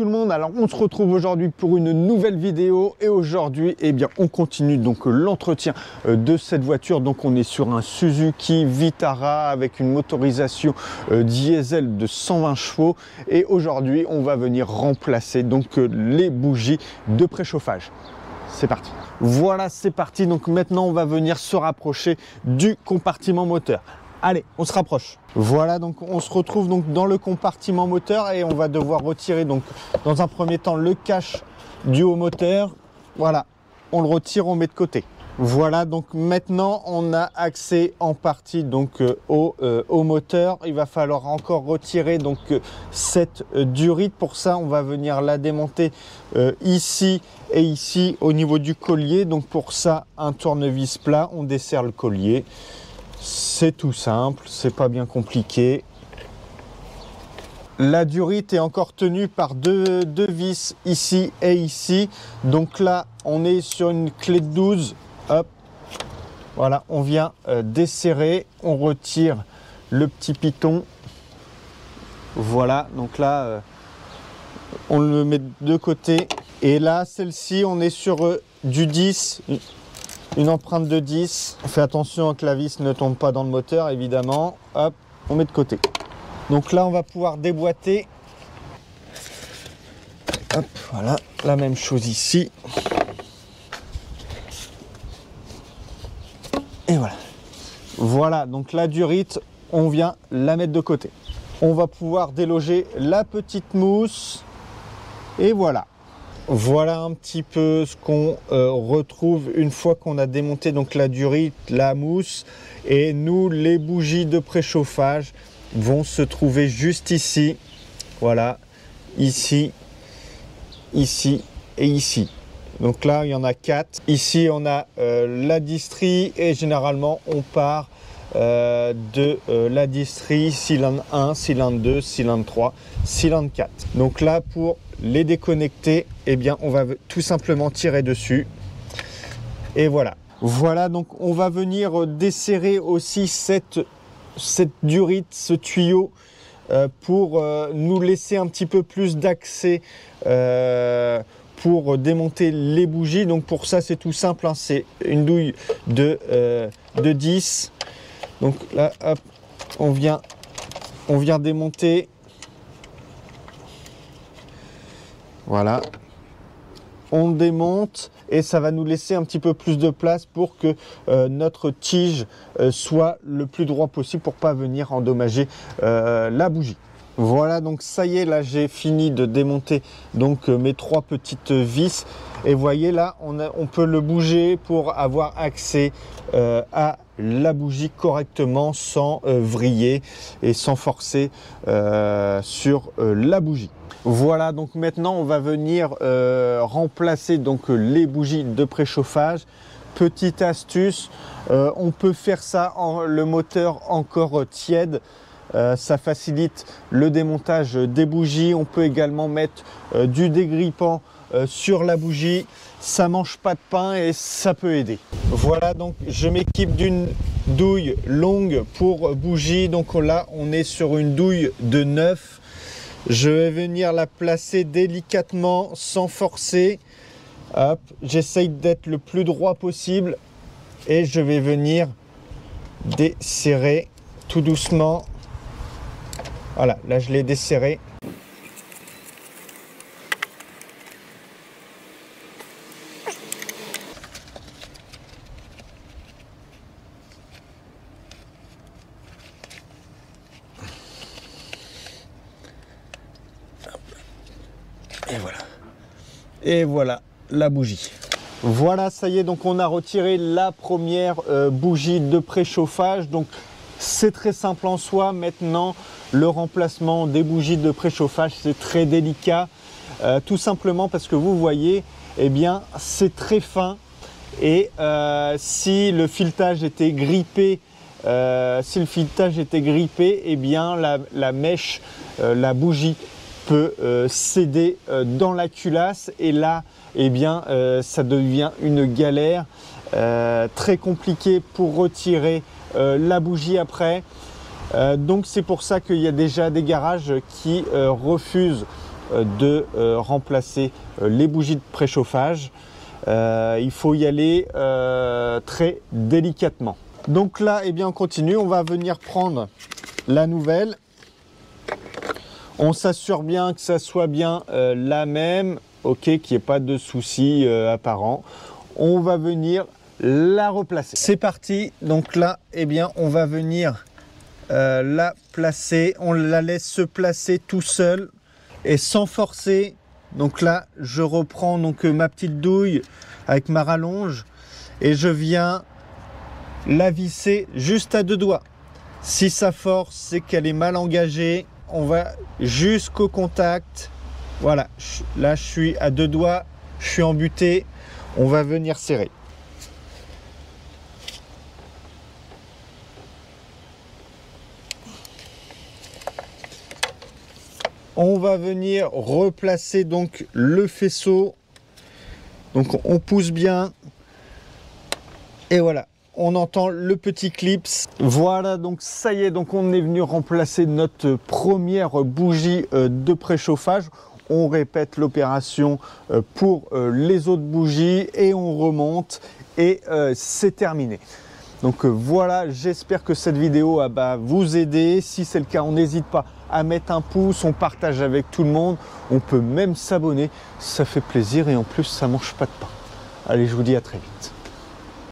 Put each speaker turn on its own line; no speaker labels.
tout le monde, alors on se retrouve aujourd'hui pour une nouvelle vidéo et aujourd'hui eh bien on continue donc l'entretien de cette voiture. Donc on est sur un Suzuki Vitara avec une motorisation diesel de 120 chevaux et aujourd'hui on va venir remplacer donc les bougies de préchauffage. C'est parti. Voilà, c'est parti. Donc maintenant on va venir se rapprocher du compartiment moteur. Allez, on se rapproche. Voilà, donc on se retrouve donc dans le compartiment moteur et on va devoir retirer donc dans un premier temps le cache du haut moteur. Voilà, on le retire, on met de côté. Voilà, donc maintenant on a accès en partie donc au moteur. Il va falloir encore retirer donc cette durite. Pour ça, on va venir la démonter ici et ici au niveau du collier. Donc pour ça, un tournevis plat, on desserre le collier. C'est tout simple, c'est pas bien compliqué. La durite est encore tenue par deux vis ici et ici. Donc là, on est sur une clé de 12. Hop, voilà, on vient desserrer, on retire le petit piton. Voilà, donc là, on le met de côté. Et là, celle-ci, on est sur du 10. Une empreinte de 10, on fait attention que la vis ne tombe pas dans le moteur évidemment. Hop, on met de côté. Donc là on va pouvoir déboîter. Hop, voilà, la même chose ici. Et voilà. Voilà, donc la durite, on vient la mettre de côté. On va pouvoir déloger la petite mousse. Et voilà. Voilà un petit peu ce qu'on retrouve une fois qu'on a démonté donc la durite, la mousse. Et nous, les bougies de préchauffage vont se trouver juste ici. Voilà, ici, ici et ici. Donc là, il y en a 4. Ici, on a la distrie et généralement, on part de la distrie cylindre 1, cylindre 2, cylindre 3, cylindre 4. Donc là, pour les déconnecter, eh bien on va tout simplement tirer dessus et voilà. Voilà, donc on va venir desserrer aussi cette durite, ce tuyau pour nous laisser un petit peu plus d'accès pour démonter les bougies. Donc pour ça c'est tout simple, hein, c'est une douille de 10. Donc là hop, on vient démonter. Voilà, on démonte et ça va nous laisser un petit peu plus de place pour que notre tige soit le plus droit possible pour pas venir endommager la bougie. Voilà, donc ça y est, là j'ai fini de démonter donc mes 3 petites vis et voyez là on peut le bouger pour avoir accès à la bougie correctement sans vriller et sans forcer sur la bougie. Voilà, donc maintenant on va venir remplacer donc les bougies de préchauffage. Petite astuce, on peut faire ça en le moteur encore tiède. Ça facilite le démontage des bougies. On peut également mettre du dégrippant sur la bougie. Ça mange pas de pain et ça peut aider. Voilà, donc je m'équipe d'une douille longue pour bougie. Donc là on est sur une douille de 9. Je vais venir la placer délicatement sans forcer. Hop, j'essaye d'être le plus droit possible et je vais venir desserrer tout doucement. Voilà, là je l'ai desserré. Et voilà. Et voilà la bougie. Voilà, ça y est, donc on a retiré la première bougie de préchauffage. Donc c'est très simple en soi. Maintenant, le remplacement des bougies de préchauffage, c'est très délicat. Tout simplement parce que vous voyez, eh bien, c'est très fin. Et si le filetage était grippé, eh bien la mèche, la bougie peut céder dans la culasse et là eh bien ça devient une galère très compliquée pour retirer la bougie après. Donc c'est pour ça qu'il y a déjà des garages qui refusent de remplacer les bougies de préchauffage. Il faut y aller très délicatement. Donc là, eh bien, on continue. On va venir prendre la nouvelle. On s'assure bien que ça soit bien la même, ok, qu'il n'y ait pas de soucis apparents. On va venir la replacer. C'est parti. Donc là, eh bien, on va venir la placer. On la laisse se placer tout seul et sans forcer. Donc là, je reprends donc ma petite douille avec ma rallonge et je viens la visser juste à 2 doigts. Si ça force, c'est qu'elle est mal engagée. On va jusqu'au contact. Voilà, là je suis à 2 doigts, je suis embuté. On va venir serrer. On va venir replacer donc le faisceau. Donc on pousse bien. Et voilà. On entend le petit clips. Voilà, donc ça y est, donc on est venu remplacer notre première bougie de préchauffage. On répète l'opération pour les autres bougies et on remonte et c'est terminé. Donc voilà, j'espère que cette vidéo va vous aider. Si c'est le cas, on n'hésite pas à mettre un pouce, on partage avec tout le monde. On peut même s'abonner, ça fait plaisir et en plus ça mange pas de pain. Allez, je vous dis à très vite.